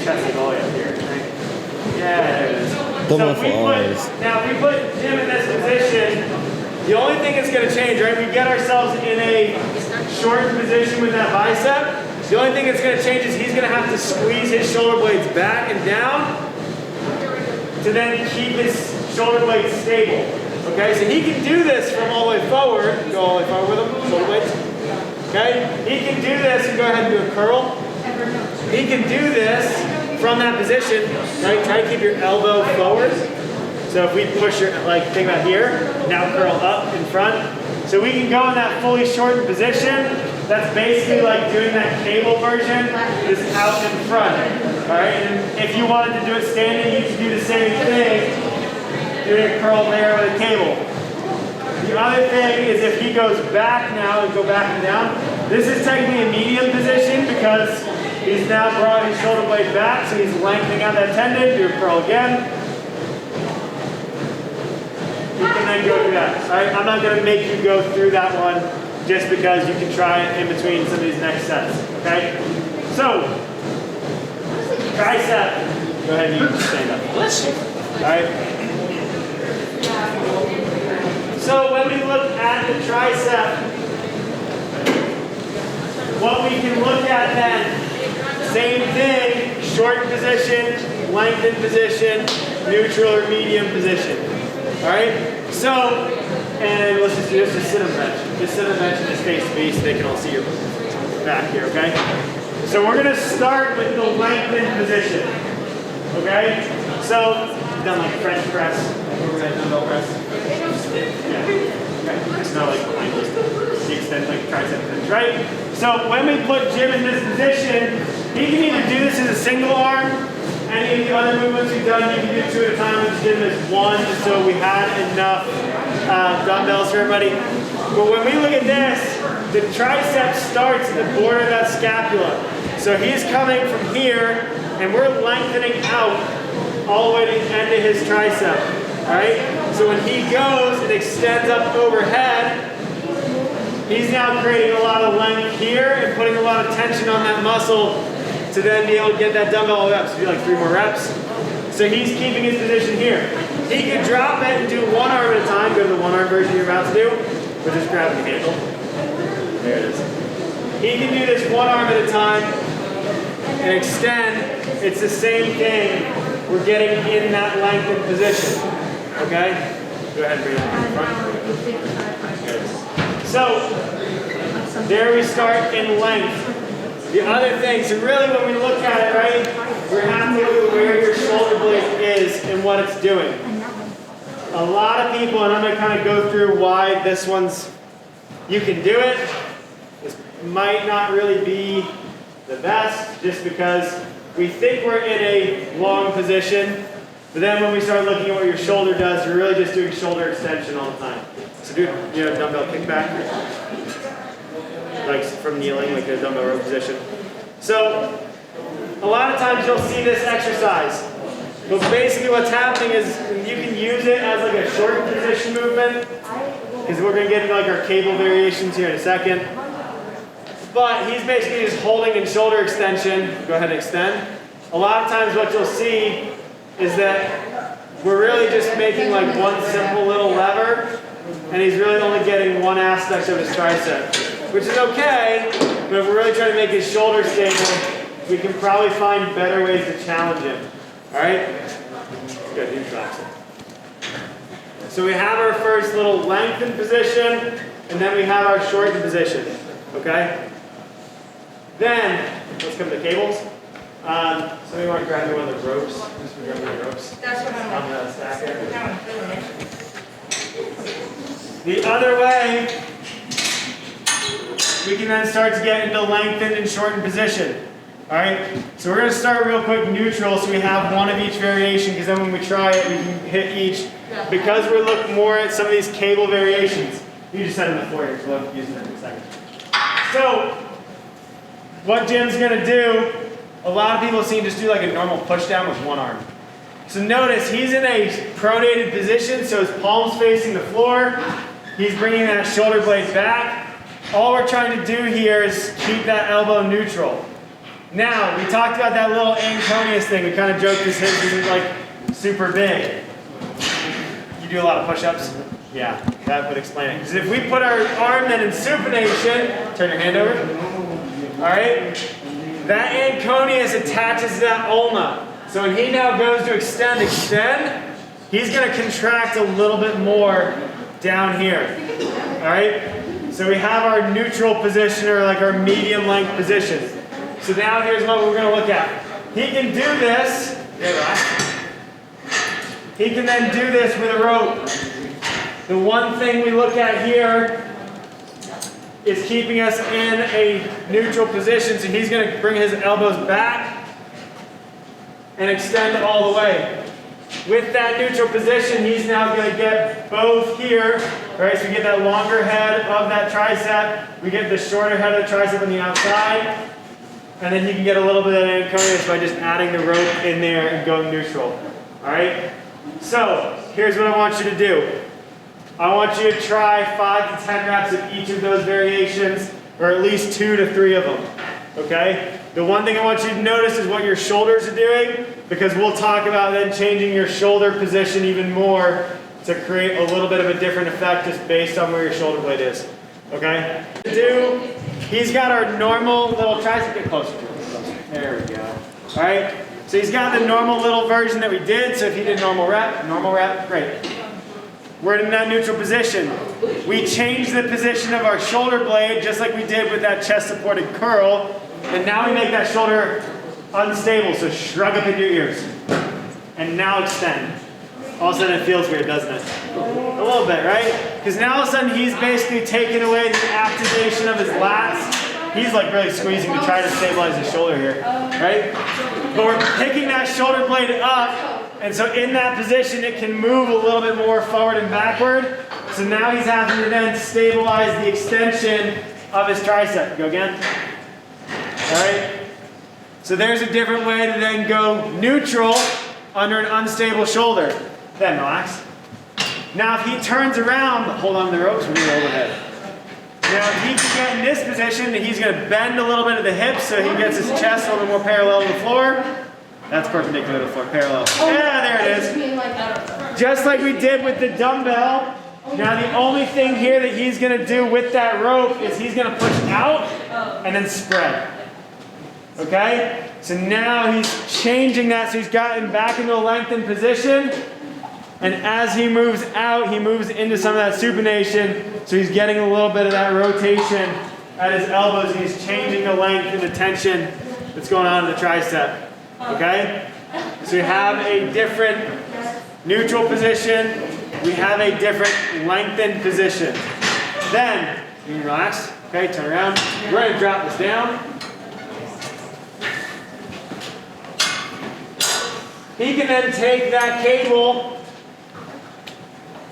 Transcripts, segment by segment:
chest all the way up here. Right? Yeah, there it is. Double So now if we put Jim in this position, the only thing that's going to change, right? We get ourselves in a shortened position with that bicep. The only thing that's going to change is he's going to have to squeeze his shoulder blades back and down to then keep his shoulder blades stable. Okay, so he can do this from all the way forward. Go all the way forward with him, shoulder blades. Okay, he can do this and go ahead and do a curl. He can do this from that position, right? Try to keep your elbow forward. So if we push your, like, think about here, now curl up in front. So we can go in that fully shortened position. That's basically like doing that cable version, just out in front. All right, and if you wanted to do it standing, you can do the same thing, doing a curl there with a cable. The other thing is if he goes back now and go back and down, this is technically a medium position because he's now brought his shoulder blade back, so he's lengthening out that tendon. Do a curl again. You can then go through that. All right, I'm not going to make you go through that one just because you can try it in between some of these next sets. Okay? So, tricep. Go ahead and you can stand up. All right. So when we look at the tricep, what we can look at then, same thing, shortened position, lengthened position, neutral or medium position. All right? So, and let's just do this, just sit on the bench. Just sit on the bench and just face to me so they can all see your back here, okay? So we're gonna start with the lengthened position, okay? So, you've done like French press, overhead dumbbell press. Yeah, okay, it's not like behind the extent like tricep bench, right? So when we put Jim in this position, he can either do this as a single arm. Any of the other movements we've done, you can do 2 at a time. We just did them as one, just so we had enough dumbbells for everybody. But when we look at this, the tricep starts at the border of that scapula. So he's coming from here, and we're lengthening out all the way to the end of his tricep. All right? So when he goes and extends up overhead, he's now creating a lot of length here and putting a lot of tension on that muscle to then be able to get that dumbbell all the way up. So do like 3 more reps. So he's keeping his position here. He can drop it and do 1 arm at a time. Go to the 1 arm version you're about to do. But just grab the handle. There it is. He can do this 1 arm at a time and extend. It's the same thing. We're getting in that lengthened position. Okay? Go ahead and bring it in front. So, there we start in length. The other thing, so really when we look at it, right, we're having to look at where your shoulder blade is and what it's doing. A lot of people, and I'm going to kind of go through why this one's, you can do it. This might not really be the best, just because we think we're in a long position, but then when we start looking at what your shoulder does, you're really just doing shoulder extension all the time. So do, dumbbell kickback. Like from kneeling, like a dumbbell row position. So, a lot of times you'll see this exercise. But basically what's happening is you can use it as like a short position movement, because we're going to get into like our cable variations here in a second. But he's basically just holding in shoulder extension. Go ahead and extend. A lot of times what you'll see is that we're really just making like one simple little lever, and he's really only getting one aspect of his tricep. Which is okay, but if we're really trying to make his shoulder stable, we can probably find better ways to challenge him. All right? Good, new tricep. So we have our first little lengthened position, and then we have our shortened position. Okay? Then, let's come to cables. Somebody want to grab me one of the ropes? Just grab me the ropes. That's what I'm on the stack here. Now I'm feeling it. The other way, we can then start to get into lengthened and shortened position. All right, so we're going to start real quick neutral, so we have one of each variation, because then when we try it, we can hit each. Because we're looking more at some of these cable variations, you just set them on the floor here, so we'll use them in a second. So, what Jim's going to do, a lot of people seem to just do like a normal push down with 1 arm. So notice, he's in a pronated position, so his palm's facing the floor. He's bringing that shoulder blade back. All we're trying to do here is keep that elbow neutral. Now, we talked about that little Antonius thing. We kind of joked this isn't like super big. You do a lot of push-ups? Yeah, that would explain it. Because if we put our arm then in supination, turn your hand over. All right? That Antonius attaches to that ulna. So when he now goes to extend, he's going to contract a little bit more down here. All right? So we have our neutral position, or like our medium length position. So now here's what we're going to look at. He can do this. He can then do this with a rope. The one thing we look at here is keeping us in a neutral position. So he's going to bring his elbows back and extend all the way. With that neutral position, he's now going to get both here. Right? So we get that longer head of that tricep. We get the shorter head of the tricep on the outside. And then he can get a little bit of Antonius by just adding the rope in there and going neutral. All right? So here's what I want you to do. I want you to try 5 to 10 reps of each of those variations, or at least 2 to 3 of them, okay? The one thing I want you to notice is what your shoulders are doing, because we'll talk about then changing your shoulder position even more to create a little bit of a different effect just based on where your shoulder blade is, okay? He's got our normal little tricep, get closer to it. There we go, all right? So he's got the normal little version that we did, so if he did normal rep, great. We're in that neutral position. We changed the position of our shoulder blade just like we did with that chest supported curl, and now we make that shoulder unstable, so shrug up in your ears. And now extend. All of a sudden it feels weird, doesn't it? A little bit, right? Because now all of a sudden he's basically taking away the activation of his lats. He's like really squeezing to try to stabilize his shoulder here, right? But we're picking that shoulder blade up, and so in that position it can move a little bit more forward and backward. So now he's having to then stabilize the extension of his tricep. Go again. All right? So there's a different way to then go neutral under an unstable shoulder. Then relax. Now if he turns around, hold on to the ropes, we're going to overhead. Now if he can get in this position, he's going to bend a little bit of the hips so he gets his chest a little bit more parallel to the floor. That's perpendicular to the floor, parallel. Yeah, there it is. Just like we did with the dumbbell. Now the only thing here that he's going to do with that rope is he's going to push out and then spread. Okay? So now he's changing that, so he's gotten back into a lengthened position. And as he moves out, he moves into some of that supination, so he's getting a little bit of that rotation at his elbows, and he's changing the length and the tension that's going on in the tricep. Okay? So we have a different neutral position, we have a different lengthened position. Then, you can relax, okay, turn around. We're going to drop this down. He can then take that cable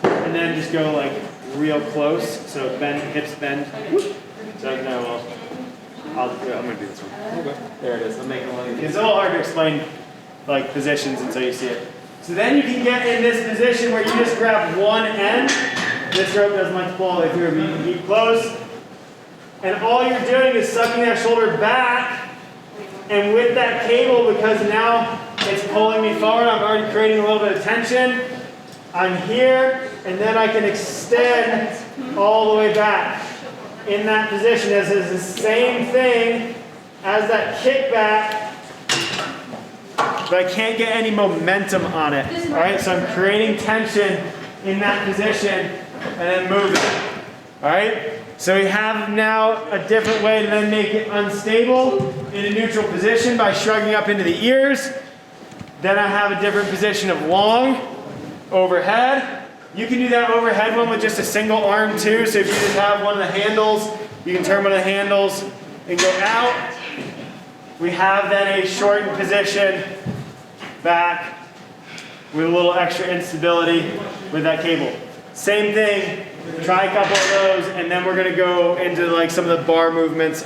and then just go like real close. So bend, hips bend. So no, I'm gonna do this one. Okay. There it is. I'm making one. It's a little hard to explain like positions until you see it. So then you can get in this position where you just grab one end. This rope doesn't like to pull all the way through, but you can keep close. And all you're doing is sucking that shoulder back. And with that cable, because now it's pulling me forward, I'm already creating a little bit of tension. I'm here, and then I can extend all the way back in that position. This is the same thing as that kickback, but I can't get any momentum on it. All right, so I'm creating tension in that position and then moving. All right, so we have now a different way to then make it unstable in a neutral position by shrugging up into the ears. Then I have a different position of long, overhead. You can do that overhead one with just a single arm too. So if you just have one of the handles, you can turn one of the handles and go out. We have then a shortened position back with a little extra instability with that cable. Same thing, try a couple of those, and then we're gonna go into like some of the bar movements.